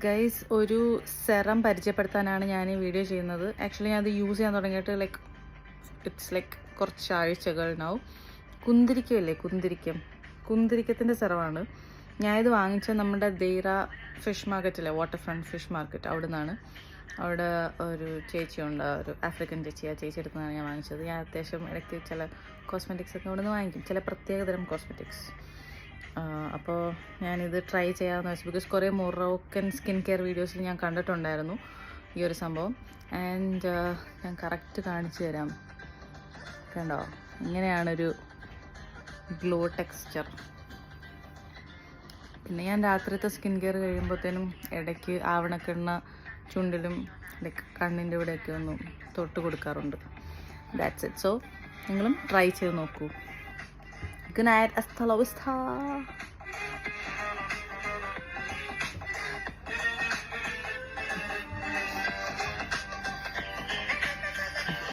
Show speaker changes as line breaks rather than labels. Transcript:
Guys, ഒരു serum പരിചയപ്പെടുത്താനാണ് ഞാൻ ഈ വീഡിയോ ചെയ്യുന്നത്. ആക്ച്വലി ഞാൻ അത് യൂസ് ചെയ്യാൻ തുടങ്ങിയിട്ട് ഇറ്റ്സ് ലൈക്ക് കുറച്ച് ആഴ്ചകളുണ്ടാവും. കുന്തിരിക്കമില്ലേ, കുന്തിരിക്കത്തിൻ്റെ സെറമാണ്. ഞാനിത് വാങ്ങിച്ചത് നമ്മുടെ ദേറ ഫിഷ് മാർക്കറ്റില്ലേ, വാട്ടർ ഫ്രണ്ട് ഫിഷ് മാർക്കറ്റ്, അവിടെ നിന്നാണ്. അവിടെ ഒരു ചേച്ചിയുണ്ട്, ഒരു ആഫ്രിക്കൻ ചേച്ചി. ആ ചേച്ചി എടുക്കുന്നതാണ് ഞാൻ വാങ്ങിച്ചത്. ഞാൻ അത്യാവശ്യം ഇടയ്ക്ക് ചില കോസ്മെറ്റിക്സ് ഒക്കെ അവിടെ നിന്ന് വാങ്ങിക്കും, ചില പ്രത്യേകതരം കോസ്മെറ്റിക്സ്. അപ്പോൾ ഞാനിത് ട്രൈ ചെയ്യാമെന്ന് വെച്ചു. ബിക്കോസ് കുറേ മൊറോക്കൻ സ്കിൻ കെയർ വീഡിയോസിൽ ഞാൻ കണ്ടിട്ടുണ്ടായിരുന്നു ഈ ഒരു സംഭവം. ആൻഡ് ഞാൻ കറക്റ്റ് കാണിച്ചു തരാം. കണ്ടോ, ഇങ്ങനെയാണൊരു ഗ്ലോ ടെക്സ്ചർ. പിന്നെ ഞാൻ രാത്രിത്തെ സ്കിൻ കെയർ കഴിയുമ്പോഴത്തേനും ഇടയ്ക്ക് ആവണക്കെണ്ണ ചുണ്ടിലും ലൈക്ക് കണ്ണിൻ്റെ ഇവിടെയൊക്കെ ഒന്ന് തൊട്ട് കൊടുക്കാറുണ്ട്. That's it. സോ നിങ്ങളും ട്രൈ ചെയ്ത് നോക്കൂ. Good night. Hasta la vista.